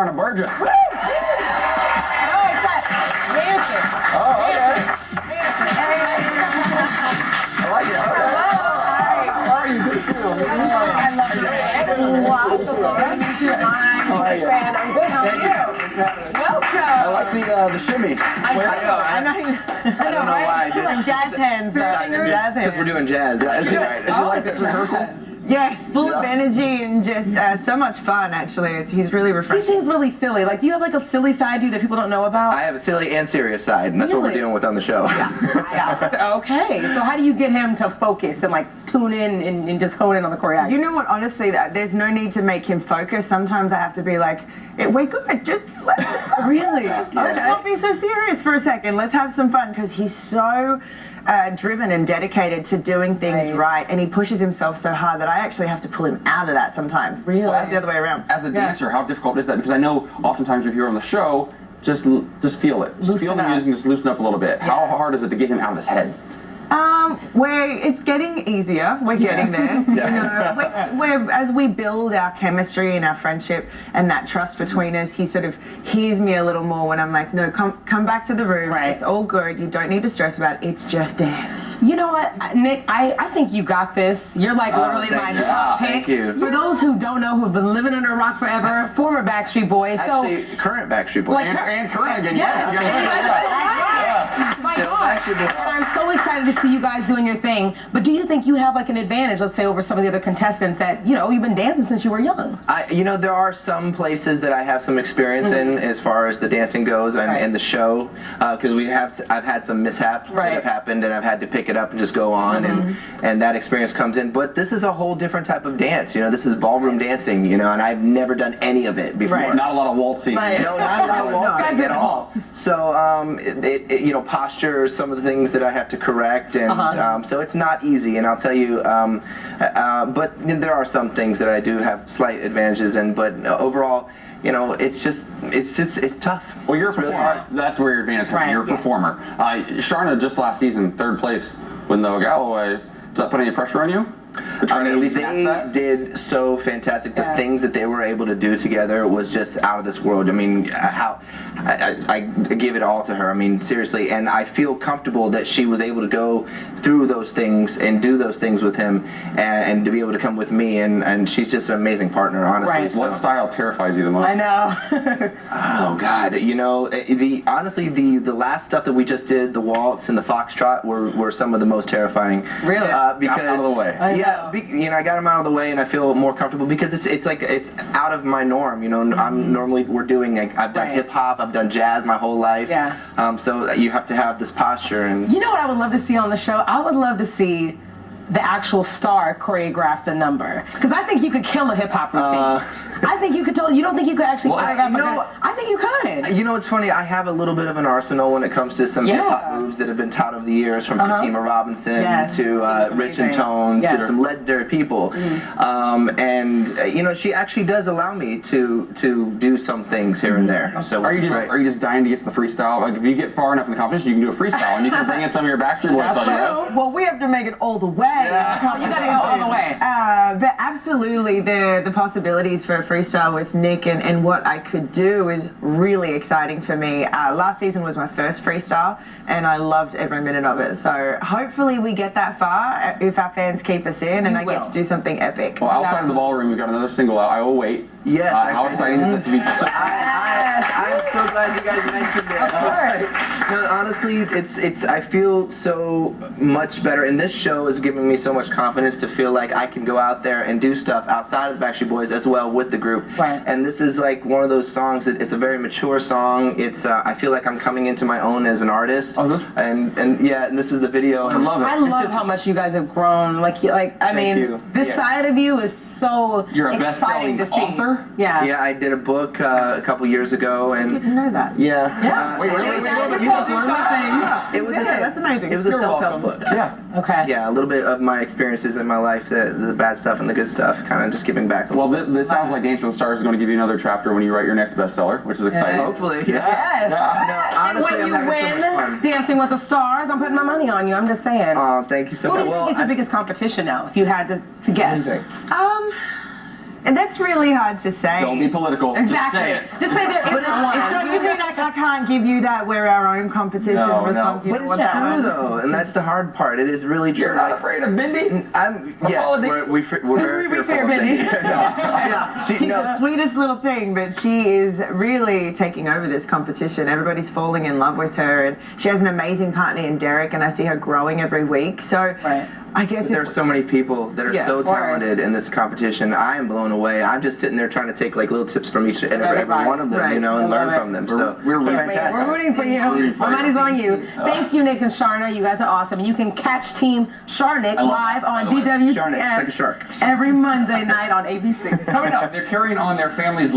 Sharna Burgess. Oh, exactly. Dancing. Oh, okay. Dancing. I like it. Okay. How are you? Good to see you. I love it. Fan. I'm good. How are you? Welcome. I like the shimmy. I know. I don't know why I did. Like jazz hands, though. Jazz Because hands. we're doing jazz. Yeah, Is it right? Did you like this rehearsal? Yes, full of energy and just so much fun, actually. He's really He refreshing. seems really silly. Like, do you have like a silly side to you that people don't know about? I have a silly and serious side, and that's what we're Really? dealing with on the show. Okay, so how do you get him to focus and like tune in and just hone in on the choreography? You know what, honestly, there's no need to make him focus. Sometimes I have to be like, we're good, just let's Really? let's not be so serious for a second. Let's have some fun, because he's so driven and dedicated to doing things right, and he pushes himself so hard that I actually have to pull him out of that sometimes. Really? Well, that's the other way around. As a dancer, how difficult is that? Because I know oftentimes if you're on the show, just feel it. Just feel the music and just loosen up a little bit. How hard is it to get him out of his head? It's getting easier. We're getting there. You know, as we build our chemistry and our friendship and that trust between us, he sort of hears me a little more when I'm like, no, come back to the room. Right. It's all good. You don't need to stress about it. It's just dance. You know what, Nick? I think you got this. You're like literally my thank you. top pick. Thank you. For those who don't know, who've been living under a rock forever, former Backstreet Boys. Actually, current Backstreet Boys. Like, And current again. Yes. My Still God. Backstreet Boys. And I'm so excited to see you guys doing your thing. But do you think you have like an advantage, let's say, over some of the other contestants that, you know, you've been dancing since you were young? There are some places that I have some experience in as far as the dancing goes and the show, because I've had some mishaps that have happened, and I've had to pick it up and just go on, and that experience comes in. But this is a whole different type of dance. You know, this is ballroom dancing. You know, and I've never done any of it before. Not a lot of waltzing. No, not waltzing at all. So, posture is some of the things that I have to correct, and so it's not easy. And I'll tell you, but there are some things that I do have slight advantages in. But overall, you know, it's tough. Well, you're a It's really performer. hard. That's where your advantage comes. You're a performer. Sharna just last season, 3rd place with No Galloway. Does that put any pressure on you? To try to at least match that? They did so fantastic. The things that they were able to do together was just out of this world. I mean, I give it all to her. I mean, seriously, and I feel comfortable that she was able to go through those things and do those things with him, and to be able to come with me, and she's just an amazing partner, honestly. Right. So. What style terrifies you the most? I know. Oh God, you know, honestly the last stuff that we just did, the waltz and the foxtrot, were some of the most terrifying. Really? Because out of the way. Yeah, I got them out of the way, and I feel more comfortable because it's out of my norm. You know, we're doing I've done hip hop, I've done jazz my whole life. Yeah. So you have to have this posture and. You know what I would love to see on the show? I would love to see the actual star choreograph the number, because I think you could kill a hip hop routine. I think you could totally. You don't think you could actually choreograph? I think you could. You know, it's funny. I have a little bit of an arsenal when it comes to some hip hop moves that have been taught over the years, from Fatima Robinson to Rich and Tone to some legendary people. And you know, she actually does allow me to do some things here and there. So Are you just dying to get to the freestyle? Like, if you get far enough in the competition, you can do a freestyle, and you can bring in some of your Backstreet Boys songs. Well, we have to make it all the way. Yeah. Oh, you gotta go all the way. But absolutely, the possibilities for a freestyle with Nick and what I could do is really exciting for me. Last season was my first freestyle, and I loved every minute of it. So hopefully we get that far if our fans keep us in, and I get to do something epic. Well, outside of the ballroom, we've got another single out, I Will Wait. Yes. How exciting is it to be? I'm so glad you guys mentioned it. No, honestly, it's. I feel so much better, and this show is giving me so much confidence to feel like I can go out there and do stuff outside of the Backstreet Boys as well with the group. Right. And this is like one of those songs that it's a very mature song. It's. I feel like I'm coming into my own as an artist. Oh, this. And this is the video. I love it. I love how much you guys have grown. I mean, this side of you is so You're a exciting best-selling to see. author? Yeah, I did a book a couple years ago, and I didn't know that. Yeah. Wait, really? You just learned that thing. It was That's amazing. It was a self-help book. Yeah. Okay. Yeah, a little bit of my experiences in my life, the bad stuff and the good stuff, kind of just giving back. Well, this sounds like Dance with the Stars is going to give you another chapter when you write your next bestseller, which is exciting. Hopefully, yeah. Yes. No, honestly, And when I'm you having win so much fun. Dancing with the Stars, I'm putting my money on you. I'm just saying. Thank you so Who much. do you think is your biggest competition now, if you had to guess? And that's really hard to say. Don't be political. Exactly. Just say it. Just say there But isn't one. it's so you mean I can't give you that. We're our own competition. No, response. no. But it's true though, and that's the hard part. It is really true. You're not afraid of Mindy? Yes, we're very We fearful fear of Mindy. Mindy. Yeah. She's the sweetest little thing, but she is really taking over this competition. Everybody's falling in love with her, and she has an amazing partner in Derek, and I see her growing every week. So I guess There's so many people that are so talented in this competition. I am blown away. I'm just sitting there trying to take like little tips from each and every one of them, you know, and learn from them. So We're fantastic. We're rooting for you. My money's on you. Thank you, Nick and Sharna. You guys are awesome. And you can catch Team SharNick live on SharNick, it's like a DWTS shark. every Monday night on ABC. Coming up, they're carrying on their family's